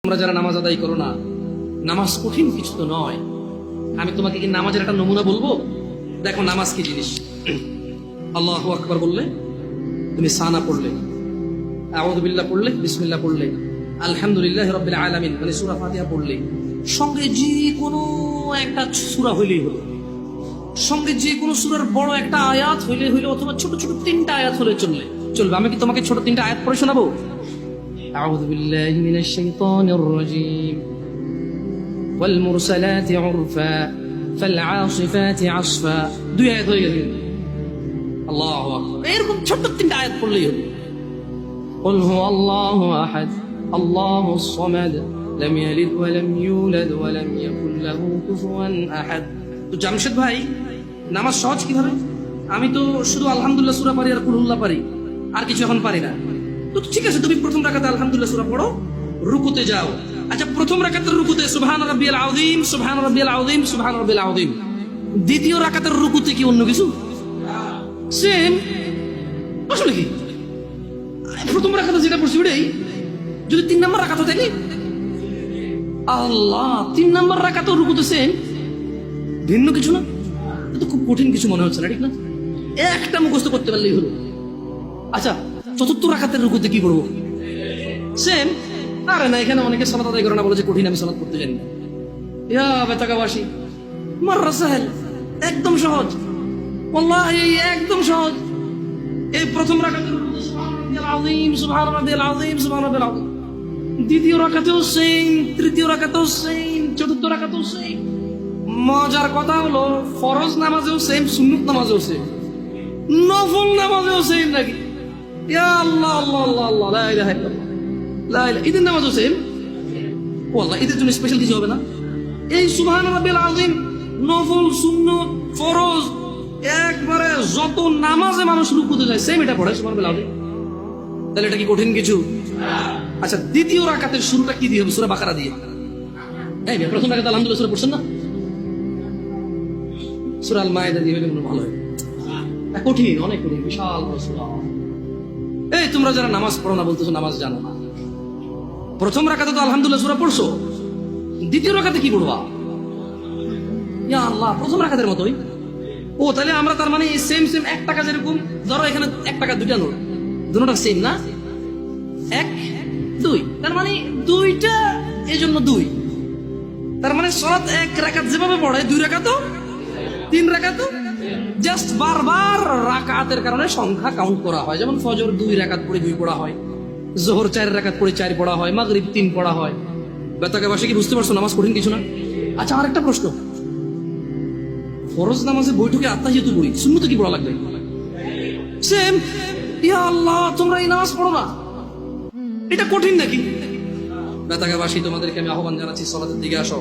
তোমরা যারা নামাজ আদায় করো না, নামাজ কঠিন কিছু তো নয়। আমি তোমাকে কি নামাজের একটা নমুনা বলবো? দেখো নামাজ কি জিনিস। আল্লাহু আকবার বললে, তুমি সানা পড়লে, আউযু বিল্লাহ পড়লে, বিসমিল্লাহ পড়লে, আলহামদুলিল্লাহি রাব্বিল আলামিন মানে সূরা ফাতিহা পড়লে, সঙ্গে যে কোনো একটা সূরা হইলেই হলো, সঙ্গে যে কোনো সূরার বড় একটা আয়াত হইলে হইলো, অথবা ছোট ছোট তিনটা আয়াত হলে চলবে। আমি কি তোমাকে ছোট তিনটা আয়াত পড়ে শোনাবো? আউযু বিল্লাহি মিনাশ শাইতানির রাজীম, ওয়াল মুরসালাতি উরফা ফাল আসিফাতি আসফা। দুই আয়াত হয়ে গেল। আল্লাহু আকবার। এরকম ছোট তিনটা আয়াত পড়লেই হলো। কুল হুয়াল্লাহু আহাদ আল্লাহুস সামাদ লাম ইয়ালিদ ওয়া লাম ইউলাদ ওয়া লাম ইয়াকুল লাহু কুফুয়ান আহাদ। তো জামশেদ ভাই, নামাজ সহজ কিভাবে? আমি তো শুধু আলহামদুলিল্লাহ সূরা পারি আর কুল হুল্লাহ পারি, আর কিছু এখন পারি না। তো ঠিক আছে, তুমি প্রথম রাকাতে আলহামদুলিল্লাহ সূরা পড়ো, রুকুতে যাও। আচ্ছা, প্রথম রাকাতের রুকুতে সুবহান রাব্বিয়াল আযীম, সুবহান রাব্বিয়াল আযীম, সুবহান রাব্বিয়াল আযীম। দ্বিতীয় রাকাতের রুকুতে কি অন্য কিছু? সেম। আসলে কি প্রথম রাকাতে যেটা পড়ছি ওটাই, যদি 3 নম্বর রাকাত থাকে, আল্লাহ 3 নম্বর রাকাতের রুকুতে সেম, ভিন্ন কিছু না। এটা খুব কঠিন কিছু মনে হচ্ছে না, ঠিক না? একটা মুখস্থ করতে পারলেই হলো। আচ্ছা, চতুর্থ রাকাতের রুকুতে কি করবো? সেম। আরে না, এখানে অনেকে সালাত আদায় করে না, বলে যে কঠিন, আমি সালাত করতে জানি না। ইয়া বেতাকাবাসী, মাররা সাহেল, একদম সহজ, ওয়াল্লাহি একদম সহজ। এই প্রথম রাকাতের রুকুতে সুবহান রাব্বিয়াল আযীম, সুবহান রাব্বিয়াল আযীম, সুবহান রাব্বিয়াল আযীম। দ্বিতীয় রাকাতেও সেম, তৃতীয় রাকাতেও সেম, চতুর্থ রাকাতেও সেম। মজার কথা হলো, ফরজ নামাজেও সেম, সুন্নত নামাজেও সেম, নফল নামাজেও সেম নাকি? ইয়া আল্লাহ আল্লাহ আল্লাহ আল্লাহ, লা ইলাহা ইল্লাল্লাহ, লা ইলাহা। ঈদের নামাজও সেম। ওয়াল্লাহ, ঈদের জন্য স্পেশাল কিছু হবে না? এই সুবহান রাব্বিল আযীম, নফল, সুন্নত, ফরজ, একবারে যত নামাজে মানুষ রুকুতে যায় সেম এটা পড়ে সুবহান রাব্বিল আযীম। তাহলে এটা কি কঠিন কিছু? আচ্ছা, দ্বিতীয় রাকাতের শুরুটা কি দিয়ে হবে? সূরা বাকারা দিয়ে। এই প্রথম রাকাতে আলহামদুলিল্লাহ সূরা পড়ছেন না? সূরা আল মায়েদা দিয়ে হলে ভালো হয়। কঠিন, অনেক কঠিন, বিশাল সূরা। এই তোমরা যারা নামাজ পড়ো না, বলতেছো নামাজ জানো না। প্রথম রাকাতে তো আলহামদুলিল্লাহ সূরা পড়ছো, দ্বিতীয় রাকাতে কি পড়বা? ইয়া আল্লাহ, প্রথম রাকাতের মতোই। ও তাহলে আমরা তার মানে সেম সেম, 1 টাকা যেরকম, ধরো এখানে 1 টাকা দুইটা নোট, দুটোটা সেম না? 1 2, তার মানে দুইটা, এই জন্য 2। তার মানে সালাত 1 রাকাত যেভাবে পড়ে, 2 রাকাতও 3 রাকাতও, জাস্ট বারবার রাকাতের কারণে সংখ্যা কাউন্ট করা হয়। যেমন ফজর 2 রাকাত পড়ে 2 পড়া হয়, যোহর 4 রাকাত পড়ে 4 পড়া হয়, মাগরিব 3 পড়া হয়। বেতাকাবাসী কি বুঝতে পারছো নামাজ কঠিন কিছু না? আচ্ছা, আরেকটা প্রশ্ন, ফরজ নামাজে বৈঠকে আত্তাহিয়াতু পড়ি, সুন্নতে কি পড়া লাগবে? সেম। ইয়া আল্লাহ, তোমরা এই নামাজ পড়ো না, এটা কঠিন নাকি? বেতাকাবাসী, তোমাদেরকে আমি আহ্বান জানাচ্ছি, সালাতের দিকে আসো।